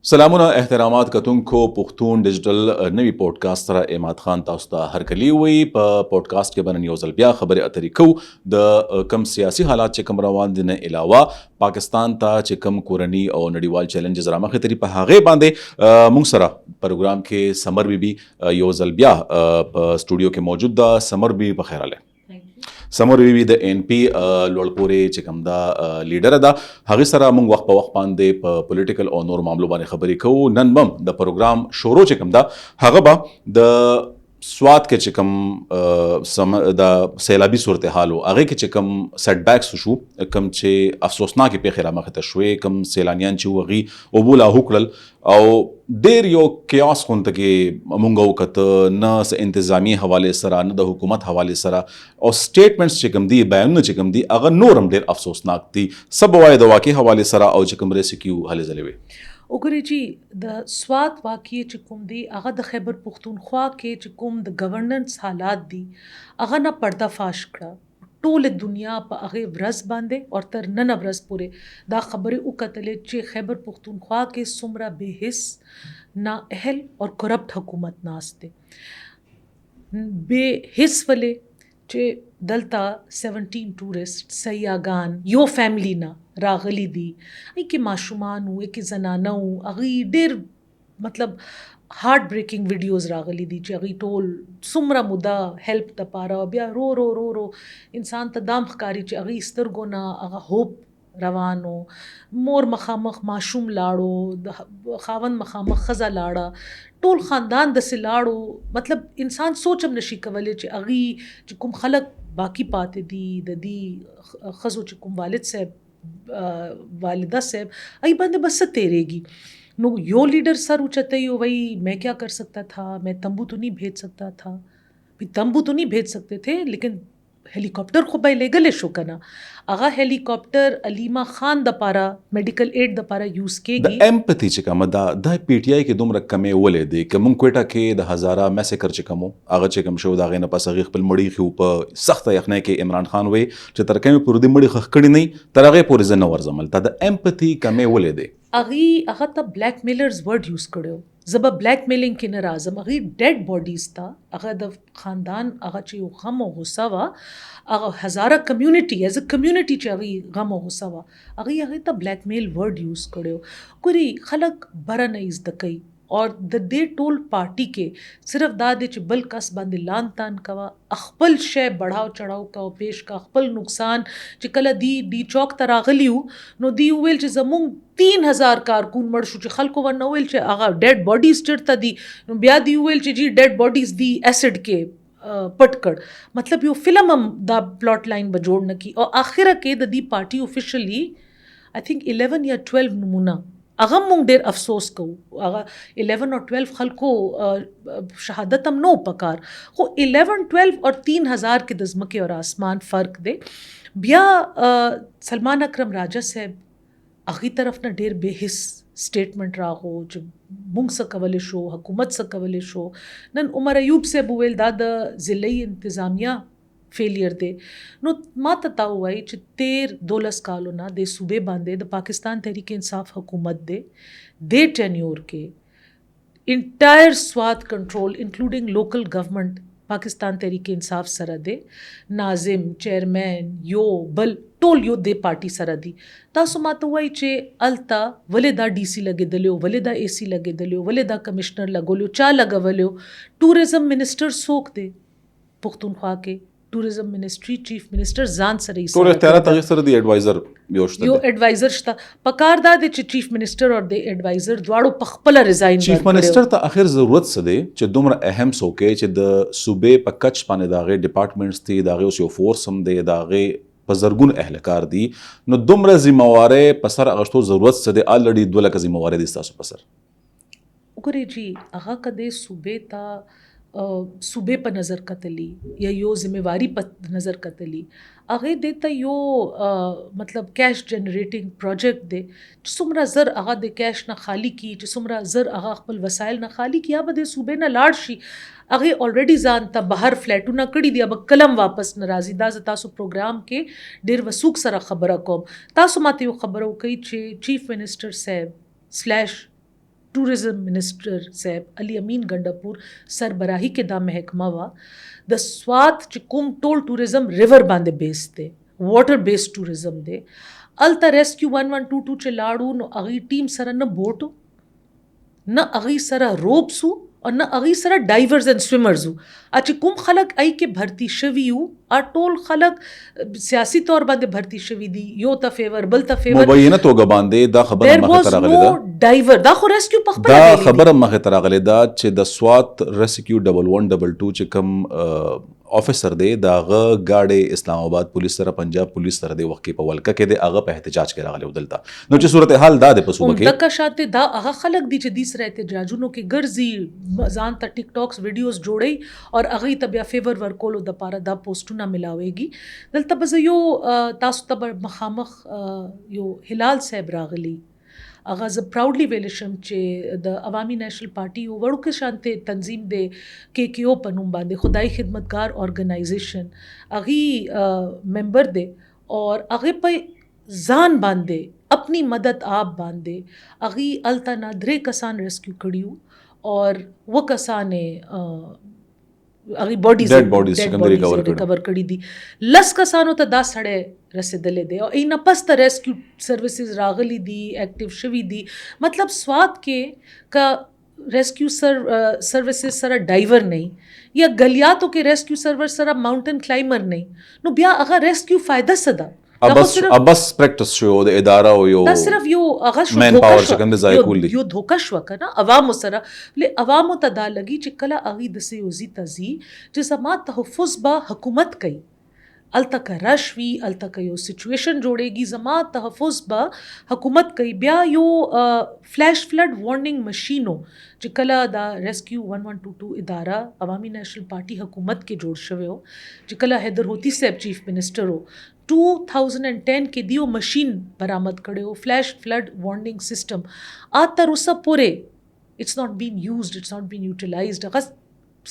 سلامونه احترامات کتونکو پښتون ډیجیټل نوی پودکاسټ سره اماد خان تاسو ته هرکلی وي په پودکاسټ کې بنن یو ځل بیا خبرې اترې کوو د کم سیاسي حالات چې کم روان دي نه علاوه پاکستان ته چې کم کورنی او نړیوال چیلنجز رامخې ترې په هغه باندې مونږ سره پروګرام کې سمر بي یو ځل بیا په سټوډیو کې موجود ده. سمر بي په خیر اله. سمر بي د ان پی لوړپورې چې کوم دا لیډر ده هغه سره موږ وخت په وخت باندې په پولیټیکل او نور معاملو باندې خبرې کوو. نن بم د پروګرام شروع چې کوم دا هغه به د سواد کې چې کوم د سیلابي صورتحال هغه کې چې کوم سیټ بیکس شو کوم چې افسوسناک پیښې رامخې ته شوې کوم سیلانیان چې وغي او بولا هوکړل او ډیر یو کیاس خونته کې مونږ وکړه نه انتظامی حواله سره نه د حکومت حواله سره او سټیټمنټس چې کوم دی بیانونه چې کوم دی هغه نورم ډیر افسوسناک دي. سب وای د واقع حواله سره او چې کوم ریسکیو هلې ځلوي وګورئ چې د سوات واقع چې کوم دی هغه د خیبر پښتونخوا کې چې کوم د گورننس حالات دي هغه نه پردهفاش کړه ټول دنیا په هغه ورځ باندې او تر نن ورځ پورې دا خبرې وکړلې چې خیبر پښتونخوا کې څومره بے حس نااهل او کرپټ حکومت ناشته بے حس ولې چې دلته 17 ټورست سیاحان یو فیملی نه راغلي دي کې ماشومان وو کې زنانه وو هغه ډېر مطلب هارت بریکینګ ویډیوز راغلي دي چې هغه ټول څومره موده هیلپ د پاره بیا رو رو رو رو انسان ته دام ښکاری چې هغه سترګو نه هغه هوپ روانو مور مخامخ ماشوم لاړو د خاوند مخامخ خزه لاړه ټول خاندان د سلاړو مطلب انسان سوچم نشي کولای چې اغي چې کوم خلک باقی پاتې دي د دې خزو چې کوم والد صاحب والدہ صاحب ای باندې بس تیریږي. نو یو لیڈر سر اچھتے ہی وہی میں کیا کر سکتا تھا میں تمبو تو نہیں بھیج سکتا تھا تمبو تو نہیں بھیج سکتے تھے لیکن هلی کاپټر خو به لګل شو کنه هغه هلی کاپټر علیما خان د پاره میډیکل ایډ د پاره یوز کېږي د امپاتی چې کوم د پی ټی آی کې دومره کمې ولې دی کوم کوټه کې د هزاره میسیکر چې کوم هغه چې کوم شو دا غینه پس هغه خپل مړی خو په سخت یخنه کې عمران خان وای چې تر کومه پر دې مړی خخ کړی نه تر هغه پورې زنه ورزمل ته د امپاتی کمې ولې دی هغه ته بلیک میلرز ورډ یوز کړو زبا بلیک میلینګ کې نه راځم هغه ډیډ باډیز تا هغه د خاندان هغه چې غم او غصه وا هغه هزاره کمیونټي ایز ا کمیونټي چې هغه غم او غصه وا هغه ته بلیک میل ورډ یوز کړو ګوري خلک برنه از د کوي اور د دې ټول پارټي کې صرف دا د چې بل کس باندې لان تان کوا خپل شی بڑھاو چڑھاو کا پیش کا خپل نقصان چې کله دی چوک تراغلیو نو دی ویل چې زمونږ 3000 کارکون مړ شو چې خلکو ورنه ویل چې هغه ډیډ باډیز چرته دي نو بیا دی ویل چې جی ډیډ باډیز دی اسید کې پټ کړ مطلب یو فلم هم دا پلاٹ لاین به جوړ نه کی او اخره کې د دی پارټي افیشلی آئی تھنک 11 یا 12 نمونه هغه مونږ ډېر افسوس کوو هغه 11 او 12 خلکو شهادت هم نو پکار خو 11 12 اور 3000 کې د ځمکې اور آسمان فرق دی. بیا سلمان اکرم راجا صاحب هغې طرف نه ډېر بے حس سټیټمنټ راغو چې مونږ څه کولی شو حکومت څه کولی شو. نن عمر ایوب صاحب وویل دا د ضلعي انتظامیه فیلیر دی نو ما ته تا وایي چې 13-12 کالو نه د صوبې باندې د پاکستان تحریک انصاف حکومت دی د ټینیور کې انټایر سوات کنټرول انکلوډینګ لوکل گورنمنٹ پاکستان تحریک انصاف سره دی ناظم چیئرمین یو بل ټول یو د پارټي سره دی. تاسو ما ته وایي چې التا ولې دا ډي سي لګېدلیو ولې دا اے سي لګېدلیو ولې دا کمشنر لګولیو چا لګولیو ټوریزم منسټر څوک دی پښتونخوا کې ټوریزم منسټری چیف منسټر ځان سره یې ټول اختیارات هغه سره دی ایڈوایزر یو ایڈوایزر شته پکار دا دی چې چیف منسټر او د ایڈوایزر دواړو په خپل ریزاین چیف منسټر ته اخر ضرورت څه دی چې دومره اهم څوک چې د صوبې په کچ باندې داغه ډپارټمنټس دي داغه اوس یو فورس هم دی داغه په زرګون اهلکار دي نو دومره ذمہواره په سر اغشتو ضرورت څه دی الریډي 2 لک ذمہواره دي تاسو په سر وګورئ جی هغه کده صوبې ته صوبې په نظر کتلی یا یو ذمہواری په نظر کتلی هغه دیتا یو مطلب کیش جنریټینګ پروجیکټ دی چې څومره زر هغه د کیش نه خالی کی چې څومره زر هغه خپل وسایل نه خالی کی یا به د صوبې نه لاړ شي هغه الریډي ځان ته بهر فلیټونه کړي دي अब کلم واپس ناراضي دا تاسو پروګرام کې ډیر وسوک سره خبره کوم تاسو ماته یو خبرو کوي چې چیف منسټر صاحب / tourism minister साहब अली अमीन गंडापुर सरबराही के दा महकमा वा द स्वात च कुम टोल टूरिज्म रिवर बांधे बेस दे वाटर बेस्ड टूरिज्म दे अलता रेस्क्यू 1122 च लाड़ू नो अगी टीम सरा न बोटो न अगी सरा रोप्सू और न अगी सरा डाइवर्स एंड स्विमर्स हूँ अच्छी कुम खलक आई के भर्ती शवी हूँ आ टोल खलक सियासी तौर बांधे भर्ती शवी दी यो ता फेवर बल ता फेवर मुबैना तोगा बांधे दा खबर देयर मखे वाज तरागले नो दा डाइवर दा खो रेस्क्यू دا पखपा خبره مخه تراغلی دا چې د سوات ریسکیو 1122 چې کوم افیسر دی دا غ گاډي اسلام آباد پولیس سره پنجاب پولیس سره دی وخت په ولکه کې دی هغه په احتجاج کې راغلی ودلتا نو چې صورتحال دا د پسوبه کې دکا شاته دا هغه خلک دي چې دیس رہتے جاجونو کې ګرځي ځان ته ټیک ټاکس ویډیوز جوړي اور هغه ته بیا فیور ورکولو د پاره دا پوسټونه ملاويږي دلته بز یو تاسو ته مخامخ یو هلال صاحب راغلی هغه زه پراودلی ویل شم چې د عوامي نیشنل پارټي یو وړوکې شانته تنظیم دی KKO په نوم باندې خدای خدمتګار ارګنایزیشن هغه ممبر دی اور هغه په ځان باندې اپنی مدد آپ باندې هغه التا نادره کسان ریسکیو کړیو اور وہ کسان هغه باډیز ریکور کړی دي لس کسانو ته دا سړی رسیدلې دی او اینا پس ته ریسکیو سروسز راغلی دي ایکټیو شوی دي مطلب سوات کې کا ریسکیو سروسز سره ډایور نه یا گلیاتو کې ریسکیو سرور سره ماونټن کلایمر نه نو بیا هغه ریسکیو فائدہ صدا ابس پریکټس شو د اداره او یو دا صرف یو هغه شو مین پاور چې کوم ځای کول دي یو دھوکا شو کنه عوام سره له عوام ته دا لګي چې کله اغي د سيوزي تزي چې سما تحفظ با حکومت کوي التک رشوی التک یو سچویشن جوړيږي زما تحفظ با حکومت کوي بیا یو فلیش فلڈ وارننگ مشینو چې کله دا ریسکیو 1122 اداره عوامي نیشنل پارټي حکومت کې جوړ شوی او چې کله حیدر ہوتی صاحب چیف منسٹر ہو 2010 کې دیو مشین برآمد کړو فلیش فلڈ وارننگ سسٹم آتا روسا پورے اٹس ناٹ بین یوزڈ اٹس ناٹ بین یوټیلایزډ هغه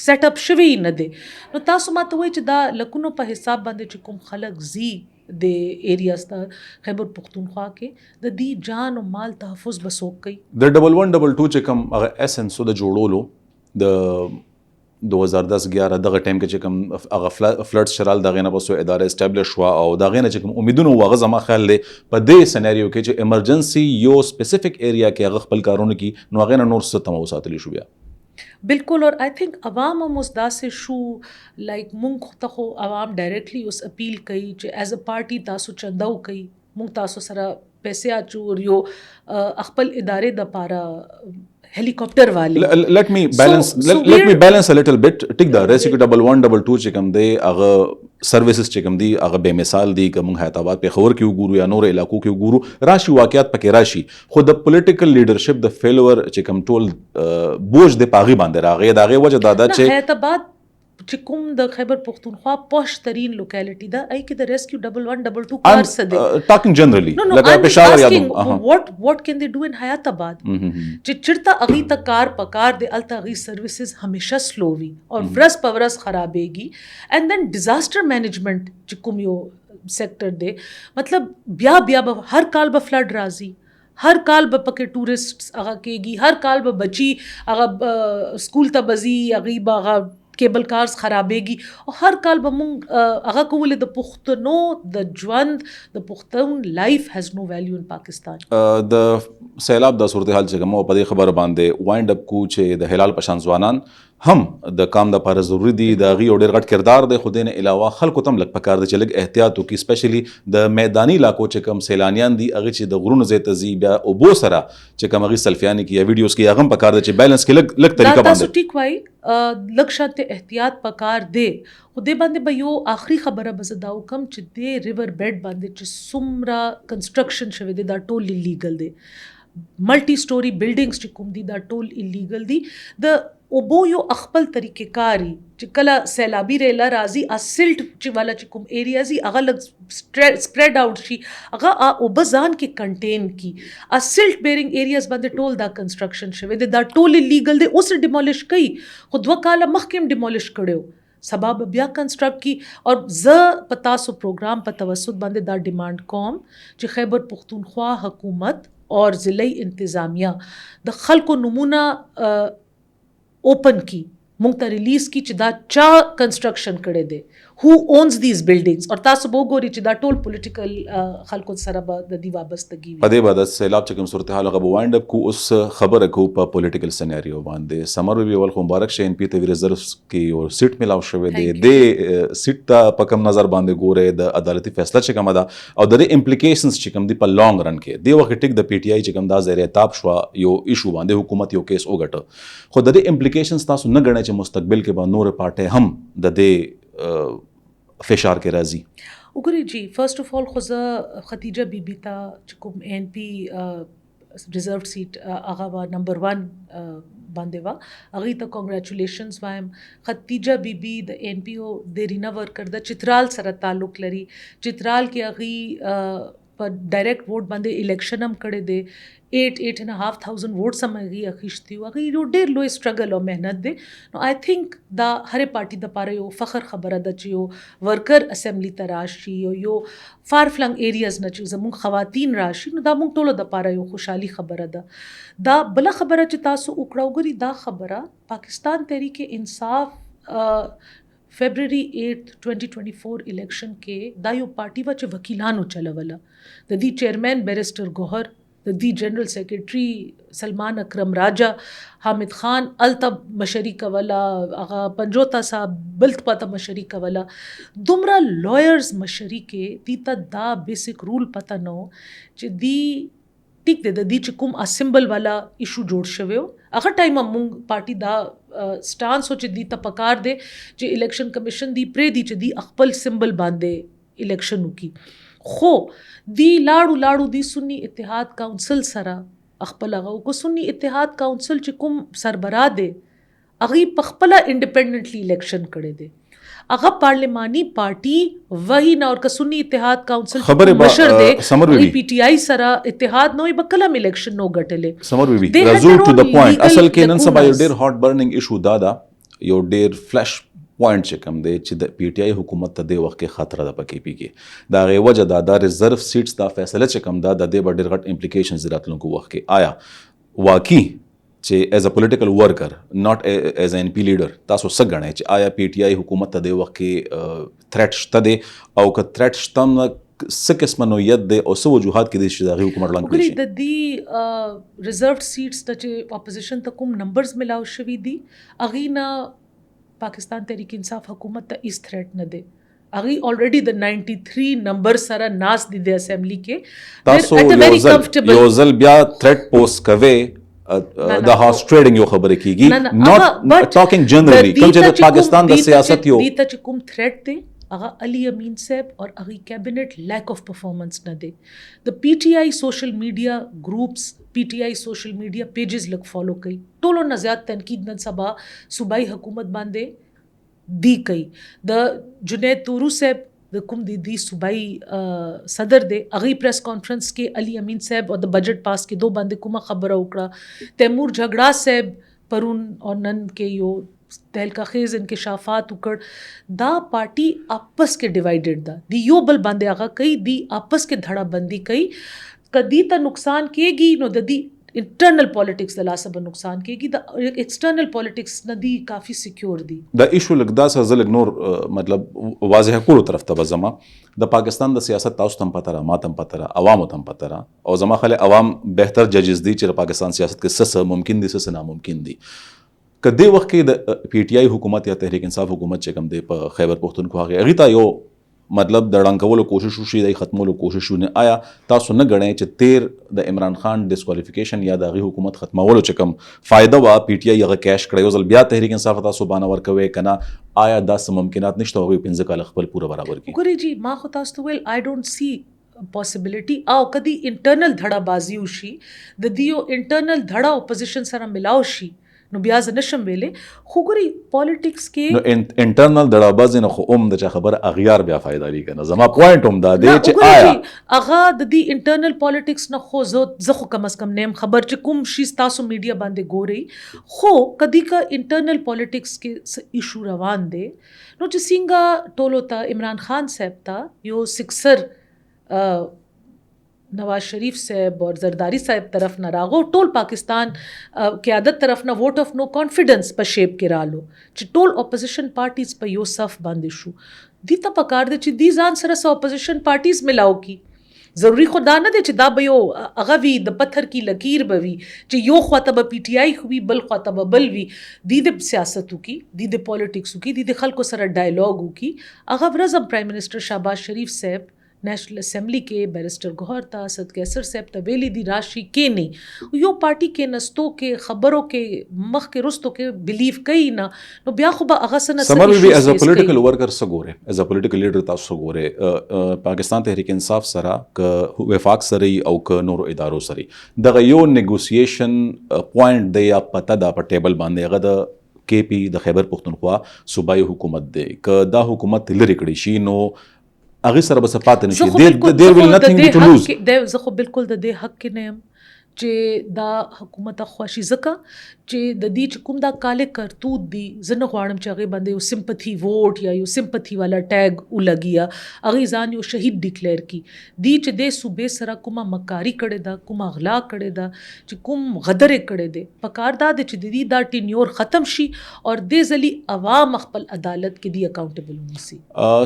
سیټ اپ شوی نه دی نو تاسو ماته وایي چې دا لکونو په حساب باندې چې کوم خلک زی د ایریاز ته خیبر پختونخوا کې د دې جان او مال تحفظ بسوک کوي د 1122 چې کوم هغه اسنس د جوړولو د 2010-11 دغه ټایم کې چې کوم هغه فلډ شرال دغه نه پسو اداره اسټابلیش وا او دغه نه چې کوم امیدونه وغه زما خیال دی په دې سناریو کې چې ایمرجنسي یو سپیسیفک ایریا کې هغه خپل کارونه کې نو هغه نور څه تمو ساتلی شو بیا بالکل اور آئی تھنک عوام هم اوس داسې شو لایک مونږ ته خو عوام ډایریکټلی اوس اپیل کوي چې ایز ا پارټي تاسو چنده وکئ مونږ تاسو سره پیسې اچو یو خپل ادارې د پاره هلیکاپټر والی let me balance a little bit ټیک دا ریسکیو 1122 چې کوم دی هغه سروسز چې کوم دی هغه به مثال دی کوم حیدرآباد په خبر کې وګورو یا نور علاقو کې وګورو راشي واقعیت پکې راشي خو د پولیټیکل لیډرشپ د فیلور چې کوم ټول بوج د پاغي باندې راغی داغه وجه دا چې حیدرآباد چې کوم د خیبر پختونخوا پوش ترین لوکیلټی دا ای کې د ریسکیو 1122 کار سده ټاکینګ جنرلی لکه پېښور یادو what can they do in حیات آباد چې چرتا اغي تا کار پکار د التا اغي سروسز همیشه سلو وی اور ورس پورس خرابېږي and then disaster management چې کوم یو سیکٹر دی مطلب بیا هر کال به فلڈ راځي ہر کال به پکې ټورسټس هغه کېږي هر کال به بچي هغه سکول ته بزي هغه هغه کیبل کارز خرابېږي او هر کال به مونږ هغه کولې د پښتنو د ژوند د پښتون لایف هیز نو ویلیو ان پاکستان د سیلاب د صورتحال چې کوم په دې خبره باندې وایند اپ کو چې د هلال پشان ځوانان هم د کام د لپاره ضروری دي د غي ډېر غټ کردار دی خو دې نه علاوه خلکو تم لګ پکار دي چې لګ احتیاط وکړي سپیشلی د میدانی علاقو چې کوم سیلانیان دي هغه چې د غرونو زیات زی بیا او بو سره چې کوم هغه سلفیانی کې یا ویډیوز کې هغه پکار دي چې بیلانس کې لګ طریقه باندې تاسو ټیک وای لګ شانته احتیاط پکار دی خو دې باندې به یو آخري خبره بزداو کم چې د ریور بیډ باندې چې سمرا کنسټرکشن شوی دی دا ټول لیګل دی ملټي سټوري بلډینګز چې کوم دي دا ټول ایلیګل دي د اوبو یو خپل طریقې کاری چې کله سیلابي ریلا راځي اسلټ چې والا چې کوم ایریازي هغه لګ سپریډ اوټ شي هغه اوبزان کې کنټین کی اسلټ بیرینګ ایریاز باندې ټول دا کنسټرکشن شوی دی دا ټول ایلیګل دی اوس ډیمولیش کوي خو دوه کاله مخکې ډیمولیش کړو سبب بیا کنسټرکټ کی اور ز پتا سو پروګرام په توسط باندې دا ډیماند کوم چې خیبر پختونخوا حکومت और ज़िली इंतज़ामिया द खल्को नमूना ओपन की मुंग ता रिलीज की चिदा चा कंस्ट्रक्शन करे दे who owns these buildings और तासु बोगोरी चिदा टोल पॉलिटिकल खल्को सरबा ददी वाबस्तगी पदे बाद सैलाब चकम सूरत हाल गब वाइंड अप को उस खबर को प पॉलिटिकल सिनेरियो बांधे समर भी अवल को मुबारक शे एनपी ते रिजर्व्स की और सीट मिलाव शवे दे सीट ता पकम नजर बांधे गोरे द अदालती फैसला चकम अदा और दे इम्प्लिकेशंस चकम दी प लॉन्ग रन के दे वक्त टिक द पीटीआई चकम दा ज़ेरे ताब शवा यो इशू बांधे हुकूमत यो केस ओगट खुद दे इम्प्लिकेशंस तासु न गणे च मुस्तकबिल के बाद नूर पार्टे हम दे फिशार के राजी उगरी जी फर्स्ट ऑफ ऑल खुजा खतीजा बीबी ता चकुम एनपी रिजर्व सीट आगावा नंबर 1 बांदेवा अगी ता कांग्रेचुलेशंस वायम खतीजा बीबी द एनपीओ देरीना वर्कर द चित्राल सर ताल्लुक लरी चित्राल के अगी पर डायरेक्ट वोट बांधे इलेक्शन हम करे दे 8,500 वोट समगी अखिश्ती अगी यो डेर लो स्ट्रगल और मेहनत they know I think the Hare party the पारे यो फखर खबर द चियो वर्कर असेंबली तराशी यो फार फ्लंग एरियाज न चियो जमुंग खवातीन राशि नो दा मुंग टोलो द पारे यो खुशहाली खबर दा बला खबर च तासु उकड़ा उगरी दा खबर पाकिस्तान तहरीक इंसाफ February 8th 2024 इलेक्शन के दायो पार्टी वच वकीलानो चलवला दी चेयरमैन बैरिस्टर गौहर दी जनरल सेक्रेटरी सलमान अकरम राजा हामिद खान अलतब मशरी कवला आगा पंजोता साहब बिल्त पता मशरी कवला दुमरा लॉयर्स मशरी के तीता दा बेसिक रूल पता नो च दी ठीक दे दी चिकुम आ सिंबल वाला इशू जोड़ शव्यो अगर टाइम मुंग पार्टी दा स्टांस हो दी तपकार दे जे इलेक्शन कमीशन दी प्रे दी दी अकबल सिंबल बांधे इलेक्शन की खो दी लाड़ू दी सुन्नी इत्तेहाद काउंसिल सरा अकबल अगा को सुन्नी इत्तेहाद काउंसिल चिकुम सरबरा दे अगी पखपला इंडिपेंडेंटली इलेक्शन करे दे अगर पार्लिमानी पार्टी वही ना और सुन्नी इत्तेहाद काउंसिल खबर मशर दे समर भी पीटीआई सरा इत्तेहाद नो बकलम इलेक्शन नो गटले समर भी रजूल टू द पॉइंट असल के नन सब यो डेर हॉट बर्निंग इशू दादा यो डेर फ्लैश पॉइंट चकम दे च द पीटीआई हुकूमत दे वक्त के खतरा द पकी पी के दा गे वजह दा रिजर्व सीट्स दा फैसला चकम दा दे बड़े गट इम्प्लिकेशंस दिरातलों को वक्त के आया वाकई चे as a political worker not as an P leader तासो सगणे चे आया पीटीआई हुकूमत दे वक्त के थ्रेट तदे औ क थ्रेट तम स किस्म नो यद दे और सो वजूहात की दिश दागी हुकूमत लंग उगरी दी रिजर्व सीट्स तचे ऑपोजिशन तकुम नंबर्स मिलाओ शवी दी अगीना पाकिस्तान तहरीक इंसाफ हुकूमत ता इस थ्रेट न दे अगी ऑलरेडी द 93 नंबर सारा नास दी दे असेंबली के तासो योजल ब्या थ्रेट पोस्ट कवे the horse trading यो खबर कीगी not talking generally कम जे पाकिस्तान द सियासत यो दी तच कुम थ्रेट दे अगा अली अमीन साहब और अगी कैबिनेट लैक ऑफ परफॉर्मेंस न दे द PTI social media groups PTI social media pages लग फॉलो कई टोलो न ज्यादा तनकीद न सबा सूबाई हुकूमत बांधे दी कई द जुनैद तूरू साहब कुम दी सूबाई सदर दे अगी प्रेस कॉन्फ्रेंस के अली अमीन साहब और द बजट पास के दो बंदे कुमा खबर उकड़ा तैमूर झगड़ा साहब परून और नन के यो तहलका खेज इंकशाफात उकड़ दा पार्टी आपस के डिवाइडेड दा दी यो बल बांधे आगा कई दी आपस के धड़ा बंदी कई कदी ता नुकसान केगी know the internal politics the लासब नुकसान केगी द एक्सटर्नल पॉलिटिक्स न दी काफ़ी सिक्योर दी द इशू लगदा सा जल इग्नोर मतलब वाजह कुल तरफ तबजमा द पाकिस्तान द सियासत ताउस तम पतरा मातम पतरा अवाम तम पतरा और जमा खले अवाम बेहतर जजेस दी चर पाकिस्तान सियासत के सस मुमकिन दी सस नामुमकिन दी कदे वक्त के द पीटीआई हुकूमत या तहरीक इंसाफ हुकूमत चकम दे प खैबर पुख्तनख्वा के अगिता यो मतलब दड़ंकवलो कोशिश उशी दई खत्मोलो कोशिश ने आया तासु न गणे च तेर द इमरान खान डिस्क्वालिफिकेशन या दागी हुकूमत खत्मवलो चकम फायदा वा पीटीआई अगर कैश करे जल ब्या तहरीक इंसाफ तासु बाना वर्कवे कना आया दस मुमकिनात निश्त हो गई पिंज का खपल पूरा बराबर की गुरी जी मा खुतास तो well I don't see possibility आओ कदी इंटरनल धड़ाबाजी उशी द दियो इंटरनल धड़ा ऑपोजिशन सरा मिलाओशी नो ब्याज नशम वेले खुगरी पॉलिटिक्स के नो इंटरनल दड़ाबाजी न खो द चा खबर अगियार ब्या फायदा ली कना जमा पॉइंट दा दे च आया अगा दी इंटरनल पॉलिटिक्स न खो जखो कम अज कम नेम खबर च कुम शीस तासु मीडिया बांधे गो रही खो कदी का इंटरनल पॉलिटिक्स के इशू रवान दे नो च सिंगा टोलो ता इमरान खान साहब ता यो सिक्सर नवाज शरीफ साहब और जरदारी साहब तरफ न रागो टोल पाकिस्तान क़यादत तरफ न वोट ऑफ नो कॉन्फिडेंस पर शेप के रालो ची टोल ऑपोजिशन पार्टीज पर यो सफ बांदिशु दी ता पकार दे ची दी जान सरस ऑपोजिशन पार्टीज मिलाओ की ज़रूरी खुदा न दे ची दा बयो अगवी द पत्थर की लकीर बवी ची यो ख्वातब PTI हुई बल ख्वातब बल वी दी दे सियासत की दी दे पॉलिटिक्स की दी दे खल को सर डायलॉग की अगव रज़म प्राइम मिनिस्टर शहबाज शरीफ साहब नेशनल असम्बली के बैरिस्टर गौहर ता असद कैसर साहब तवेली दी राशि के नहीं यो पार्टी के नस्तों के खबरों के मख के रुस्तों के बिलीव कई ना नो ब्या खुबा अगसन समर भी as a political worker Sagore as a political leader ता सगोरे पाकिस्तान तहरीक इंसाफ सरा क वफाक सरी औ क नूर इदारो सरी दगा यो नेगोशिएशन पॉइंट दे या पता दा पर टेबल बांधे अगर द KP द खैबर पुख्तनख्वा सूबाई हुकूमत दे क दा हुकूमत लिरिकड़ी शी नो अगे सर बस पाते नहीं there will nothing to lose ज़खो बिल्कुल द दे हक के नेम चे दा हुकूमत ख्वाशी ज़का चे द दी चकुम दा काले करतूत दी जन ख्वाड़म चे अगे बंदे यो सिंपथी वोट या यो सिंपथी वाला टैग उलगिया अगे जान यो शहीद डिक्लेयर की दी चे दे सूबे सरा कुमा मकारी करे दा कुमा अगला करे दा चे कुम गदरे करे दे पकार दा दे चे दी दा टिन्योर ख़त्म शी और दे जली अवाम अखपल अदालत के दी अकाउंटेबल होनी सी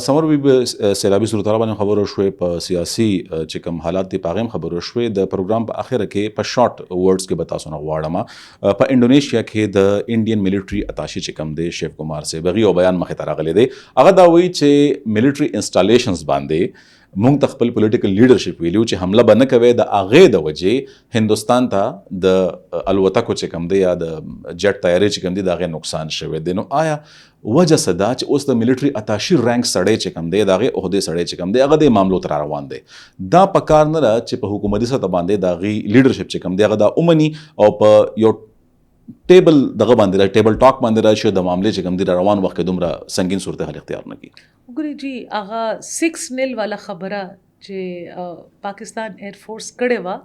समर भी सैलाबी सूरत हाल बारे खबर शोए प सियासी चिकम हालात दी पागम खबर शोए द प्रोग्राम प आखिर के प शॉर्ट वर्ड्स के बता सुना वाड़मा प इंडोनेशिया के द इंडियन मिलिट्री अताशी चिकम दे शिव कुमार से बगी ओ बयान मखे तारा गले दे अगर दावी चे मिलिट्री इंस्टॉलेशंस बांधे मुंग तखपल पॉलिटिकल लीडरशिप वेल्यू चे हमला बन कवे द आगे द वजे हिंदुस्तान था द अलवता को चिकम दे या द जेट तैयारी चिकम दे दागे नुकसान शवे देनो आया वजह सदा च उस द मिलिट्री अताशी रैंक सड़े चिकम दे दागे ओहदे सड़े चिकम दे अगर दे मामलो तरा रवान दे दा पकार न च प हुकूमती सत बांधे दागी लीडरशिप चिकम दे अगर दा उमनी और प यो टेबल दगा बांधे रहा टेबल टॉक बांधे रहा शो द मामले चिकम दे रवान वक्त दुमरा संगीन सूरत हाल इख्तियार न की गुरी जी आगा 6-0 वाला खबरा जे पाकिस्तान एयरफोर्स कड़े वा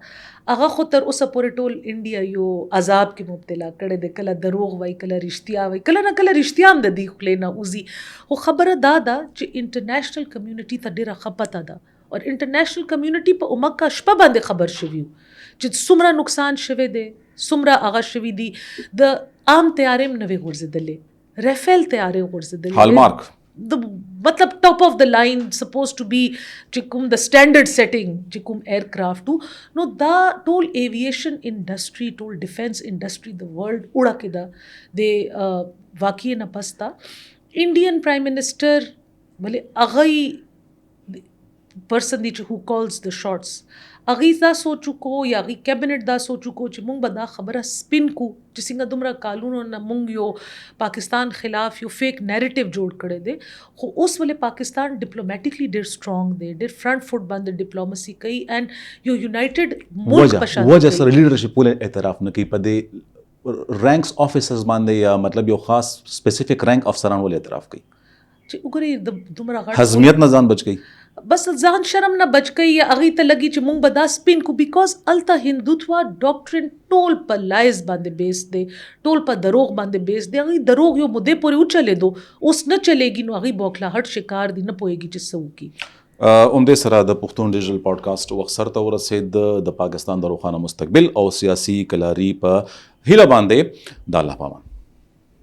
आगा खुतर उस पूरे टोल इंडिया यो अजाब के मुब्तला कड़े दे कला दरोग वाई कला रिश्तिया वाई कला ना कला रिश्तियाम दी खुलेना उजी वो खबर दादा जे इंटरनेशनल कम्युनिटी ता डेरा खपता दा और इंटरनेशनल कम्युनिटी पर उमक का शपा बांधे खबर शवियो जे सुमरा नुकसान शवे दे सुमरा आगा शवी दी द आम तैयारेम नवे गुर्जे दले रेफेल तैयारे गुर्जे दले हॉलमार्क the मतलब top of the line supposed to be chikum the standard setting chikum aircraft to no the total aviation industry total defense industry the world uda kida they वाकई न पस्ता Indian Prime Minister भले अगई person who calls the shots अगी दा सोचुको या अगी कैबिनेट दा सोचुको च मुंग बदा खबर स्पिन को जिसिंगा दुमरा कानून न मुंग यो पाकिस्तान खिलाफ यो फेक नैरेटिव जोड़ करे दे हो उस वाले पाकिस्तान डिप्लोमेटिकली डेर स्ट्रॉन्ग दे डेर फ्रंट फुट बंद डिप्लोमेसी कई एंड यो यूनाइटेड मुल्क पशा वजह सर लीडरशिप पूरे एतराफ न की पदे रैंक्स ऑफिसर्स बांधे या मतलब यो खास स्पेसिफिक रैंक अफसरान वाले एतराफ की उगरे दुमरा हजमियत न जान बच गई बस जान शर्म न बच गई या अगी तलगी च मुंग बदा स्पिन को बिकॉज अल्ता हिंदुत्वा डॉक्ट्रिन टोल पर लाइज बांधे बेस दे टोल पर दरोग बांधे बेस दे अगी दरोग यो मुद्दे पूरे उचले दो उस न चलेगी नो अगी बौखलाहट शिकार दी न पोएगी जिससे की उमदे सरा द पुख्तून डिजिटल पॉडकास्ट वक्सर तौर से द पाकिस्तान दरोखाना मुस्तकबिल और सियासी कलारी पर हिला बांधे दाल्ला पामान